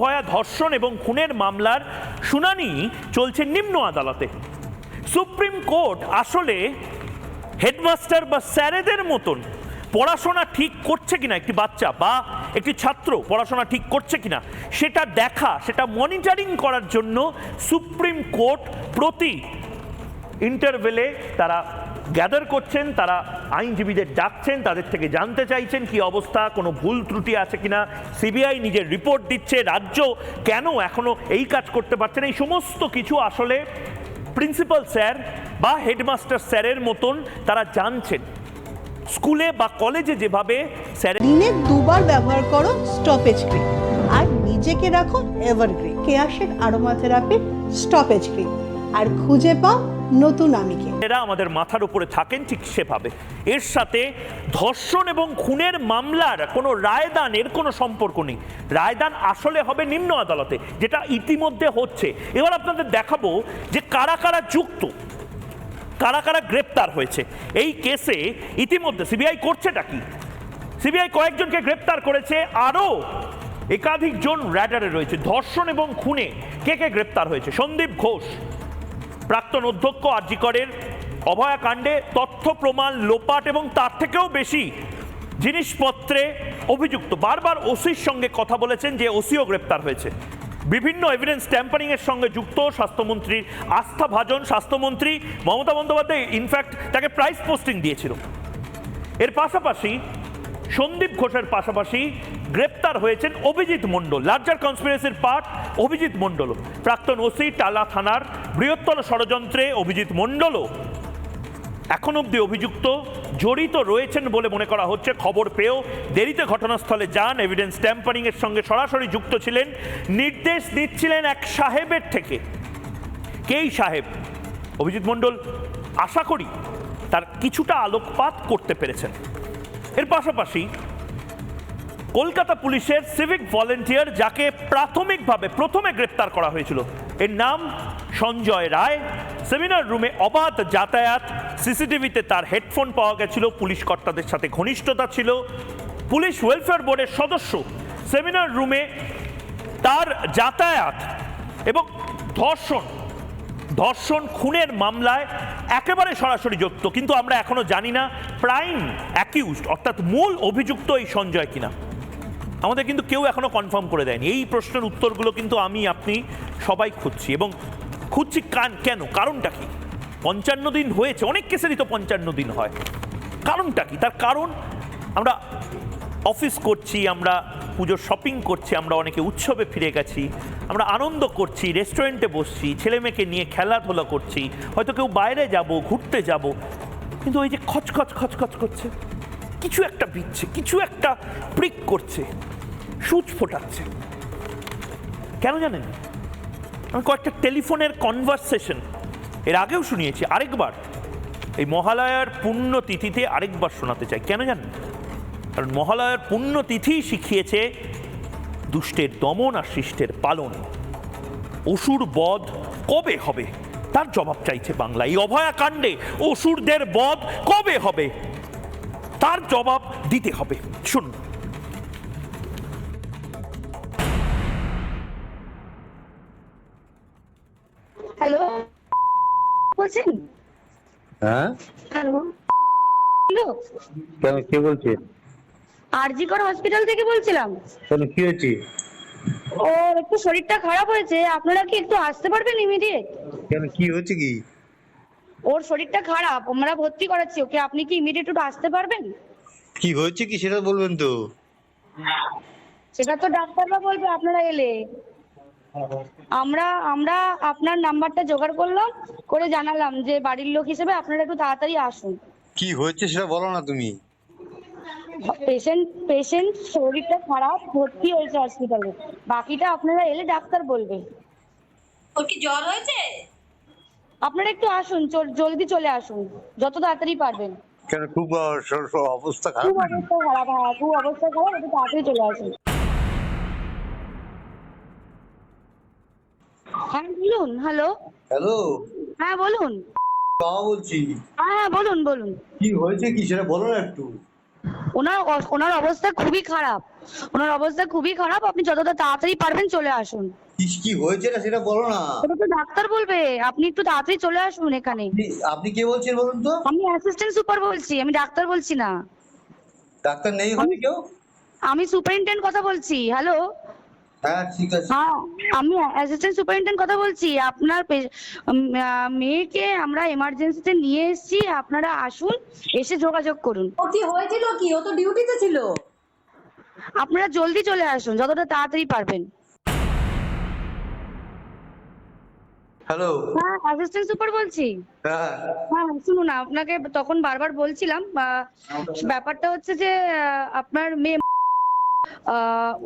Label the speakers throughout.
Speaker 1: ভয়া ধর্ষণ এবং খুনের মামলার শুনানি চলছে নিম্ন আদালতে। সুপ্রিম কোর্ট আসলে হেডমাস্টার বা স্যারেদের মতন পড়াশোনা ঠিক করছে কিনা, একটি বাচ্চা বা একটি ছাত্র পড়াশোনা ঠিক করছে কিনা সেটা দেখা, সেটা মনিটরিং করার জন্য সুপ্রিম কোর্ট প্রতি ইন্টারভেলে তারা গ্যাদার করছেন, তারা আইনজীবীদের ডাকছেন, তাদের থেকে জানতে চাইছেন কি অবস্থা, কোনো ভুল ত্রুটি আছে কিনা। সিবিআই নিজের রিপোর্ট দিচ্ছে, রাজ্য কেন এখনো এই কাজ করতে পারছে না। এই সমস্ত কিছু আসলে প্রিন্সিপাল স্যার বা হেডমাস্টার স্যারের মতন তারা জানছেন। স্কুলে বা কলেজে যেভাবে স্যার
Speaker 2: দিনে দুবার ব্যবহার করো স্টপেজ ক্রিম আর নিজেকে রাখো evergreen. কেয়াশেড aroma therapy stoppage cream আর খুঁজে পাও নতুন আমিকে।
Speaker 1: এরা আমাদের মাথার উপরে থাকেন ঠিক সেভাবে। এর সাথে ধর্ষণ এবং খুনের মামলার কোনো রায়দানের কোনো সম্পর্ক নেই। রায়দান আসলে হবে নিম্ন আদালতে, যেটা ইতিমধ্যে হচ্ছে। এবার আপনাদের দেখাবো যে কারা কারা যুক্ত, কারা কারা গ্রেপ্তার হয়েছে এই কেসে। ইতিমধ্যে সিবিআই করছেটা কি, সিবিআই কয়েকজনকে গ্রেপ্তার করেছে, আরও একাধিক জন র্যাডারে রয়েছে। ধর্ষণ এবং খুনে কে কে গ্রেপ্তার হয়েছে? সন্দীপ ঘোষ, প্রাক্তন অধ্যক্ষ আরজি করের অভয়াকাণ্ডে তথ্য প্রমাণ লোপাট এবং তার থেকেও বেশি জিনিসপত্রে অভিযুক্ত। বারবার ওসির সঙ্গে কথা বলেছেন যে ওসিও গ্রেপ্তার হয়েছে। বিভিন্ন এভিডেন্স ট্যাম্পারিং এর সঙ্গে যুক্ত স্বাস্থ্যমন্ত্রীর আস্থাভাজন, স্বাস্থ্যমন্ত্রী মমতা বন্দ্যোপাধ্যায় ইনফ্যাক্ট তাকে প্রাইজ পোস্টিং দিয়েছিল। এর পাশাপাশি সন্দীপ ঘোষের পাশাপাশি গ্রেপ্তার হয়েছেন অভিজিৎ মণ্ডল, লার্জার কনস্পিরেসির পার্ট অভিজিৎ মণ্ডল। প্রাক্তন ওসি টালা থানার বৃহত্তর ষড়যন্ত্রে অভিজিৎ মণ্ডলও এখন অব্দি অভিযুক্ত, জড়িত রয়েছেন বলে মনে করা হচ্ছে। খবর পেয়েও দেরিতে ঘটনাস্থলে যান, এভিডেন্স ট্যাম্পারিং এর সঙ্গে সরাসরি যুক্ত ছিলেন, নির্দেশ দিচ্ছিলেন এক সাহেবের থেকে। কেই সাহেব? অভিজিৎ মণ্ডল আশা করি তার কিছুটা আলোকপাত করতে পেরেছেন। এর পাশাপাশি কলকাতা পুলিশের সিভিক ভলেন্টিয়ার, যাকে প্রাথমিকভাবে প্রথমে গ্রেপ্তার করা হয়েছিল, এর নাম সঞ্জয় রায়। সেমিনার রুমে অবাধ যাতায়াত, সিসিটিভিতে তার হেডফোন পাওয়া গেছিল, পুলিশ কর্তাদের সাথে ঘনিষ্ঠতা ছিল। পুলিশ ওয়েলফেয়ার বোর্ডের সদস্য, সেমিনার রুমে তার যাতায়াত এবং ধর্ষণ খুনের মামলায় একেবারে সরাসরি যুক্ত। কিন্তু আমরা এখনো জানি না প্রাইম অ্যাকিউজড অর্থাৎ মূল অভিযুক্ত এই সঞ্জয় কিনা। আমাদের কিন্তু কেউ এখনো কনফার্ম করে দেয়নি। এই প্রশ্নের উত্তরগুলো কিন্তু আমি আপনি সবাই খুঁজছি, এবং খুঁজছি কেন, কারণটা কি? 55 দিন হয়েছে, অনেক কেসেরই তো 55 দিন হয়। কারণটা কি? তার কারণ আমরা অফিস করছি, আমরা পুজোর শপিং করছি, আমরা অনেকে উৎসবে ফিরে গেছি, আমরা আনন্দ করছি, রেস্টুরেন্টে বসছি, ছেলে মেয়েকে নিয়ে খেলাধুলা করছি, হয়তো কেউ বাইরে যাব, ঘুরতে যাব, কিন্তু ওই যে খচখচ খচখচ করছে, কিছু একটা বিচ্ছে, কিছু একটা প্রিক করছে, সূচ ফোটাচ্ছে। কেন জানেন? আমি কয়েকটা টেলিফোনের কনভারসেশন এর আগেও শুনিয়েছি, আরেকবার এই মহালয়ার পুণ্যতিথিতে আরেকবার শোনাতে চাই। কেন জানেন? কারণ মহালয়ার পুণ্যতিথি শিখিয়েছে দুষ্টের দমন আর শিষ্টের পালন। অসুর বধ কবে হবে তার জবাব চাইছে বাংলা। এই অভয়াকাণ্ডে অসুরদের বধ কবে হবে তার জবাব দিতে হবে। শুনুন।
Speaker 3: হ্যালো, বলছেন?
Speaker 4: হ্যাঁ,
Speaker 3: হ্যালো, হ্যালো,
Speaker 4: কেন, কে বলছে?
Speaker 3: আরজি কর হসপিটাল থেকে বলছিলাম।
Speaker 4: কেন, কি হয়েছে?
Speaker 3: ওর একটু শরীরটা খারাপ হয়েছে, আপনারা কি একটু আসতে পারবেন ইমিডিয়েট?
Speaker 4: কেন, কি হয়েছে? কি
Speaker 3: ওর শরীরটা খারাপ, আমরা ভর্তি করাচ্ছি ওকে, আপনি কি ইমিডিয়েট একটু আসতে পারবেন?
Speaker 4: কি হয়েছে কি সেটা বলবেন তো?
Speaker 3: সেটা তো ডাক্তাররা বলবে আপনারা এলে। আমরা আপনার নাম্বারটা জোগাড় করলাম, করে জানালাম যে বাড়ির লোক হিসেবে আপনারা একটু তাড়াতাড়ি আসুন।
Speaker 4: কি হয়েছে সেটা বলো না তুমি।
Speaker 3: পেশেন্ট শরীরটা খারাপ, ভর্তি হয়েছে হসপিটালে, বাকিটা আপনারা এলে ডাক্তার বলবে।
Speaker 5: ওর কি জ্বর হয়েছে?
Speaker 3: আপনারা একটু আসুন, জলদি চলে আসুন, যত তাড়াতাড়ি পারবেন।
Speaker 4: কেন, খুব অবস্থা খারাপ?
Speaker 3: খুব অবস্থা খারাপ, হ্যাঁ খুব অবস্থা খারাপ, একটু তাড়াতাড়ি চলে আসুন। হ্যাঁ বলুন। হ্যালো,
Speaker 4: হ্যালো,
Speaker 3: হ্যাঁ বলুন।
Speaker 4: বাবা বলছি।
Speaker 3: হ্যাঁ বলুন বলুন।
Speaker 4: কি হয়েছে কি সেটা বলো না একটু।
Speaker 3: ওনার অবস্থা খুবই খারাপ, ওনার অবস্থা খুবই খারাপ। আপনি যতটা তাড়াতাড়ি পারবেন চলে আসুন।
Speaker 4: কি হয়েছে না সেটা বলো না।
Speaker 3: ওটা তো ডাক্তার বলবে, আপনি একটু তাড়াতাড়ি চলে আসুন এখানে।
Speaker 4: আপনি কে বলছেন বলুন তো?
Speaker 3: আমি অ্যাসিস্ট্যান্ট সুপার বলছি, আমি ডাক্তার বলছি না।
Speaker 4: ডাক্তার নেই ওখানে কেউ?
Speaker 3: আমি সুপারিনটেন্ডেন্ট কথা বলছি। হ্যালো,
Speaker 4: হ্যাঁ ঠিক আছে।
Speaker 3: হ্যাঁ আমি অ্যাসিস্ট্যান্ট সুপারিনটেন্ডেন্ট কথা বলছি। আপনার মেয়েকে আমরা এমার্জেন্সিতে নিয়ে এসেছি, আপনারা আসুন, এসে যোগাযোগ করুন।
Speaker 5: ও কি হয়েছিল কি? ও তো ডিউটিতে ছিল।
Speaker 3: আপনারা জলদি চলে আসুন, যতটা তাড়াতাড়ি পারবেন।
Speaker 4: হ্যালো।
Speaker 3: হ্যাঁ অ্যাসিস্ট্যান্ট সুপার বলছি।
Speaker 4: হ্যাঁ
Speaker 3: হ্যাঁ শুনুন, আপনাকে তখন বারবার বলছিলাম, ব্যাপারটা হচ্ছে যে আপনার মেয়ে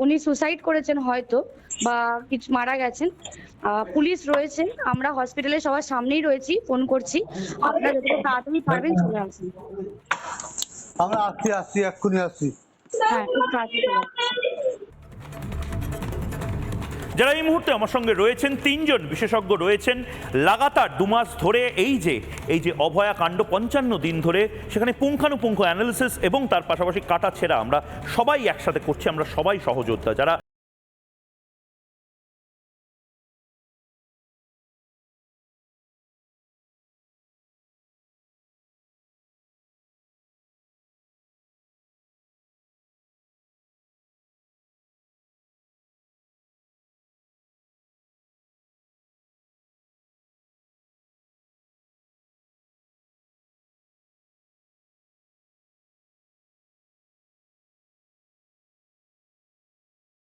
Speaker 3: উনি সুসাইড করেছেন হয়তো, বা কিছু মারা গেছেন। পুলিশ রয়েছে, আমরা হসপিটালে সবার সামনেই রয়েছি, ফোন করছি। আপনারা যতটা তাড়াতাড়ি পারবেন চলে আসুন।
Speaker 4: আমরা আসছি এক্ষুনি আসছি।
Speaker 3: হ্যাঁ খুব তাড়াতাড়ি চলে আসুন।
Speaker 1: যারা এই মুহূর্তে আমার সঙ্গে রয়েছেন, তিনজন বিশেষজ্ঞ রয়েছেন লাগাতার 2 মাস ধরে এই যে অভয়া কাণ্ড 55 দিন ধরে সেখানে পুঙ্খানুপুঙ্খ অ্যানালিসিস এবং তার পাশাপাশি কাটা ছেঁড়া আমরা সবাই একসাথে করছি, আমরা সবাই সহযোদ্ধা। যারা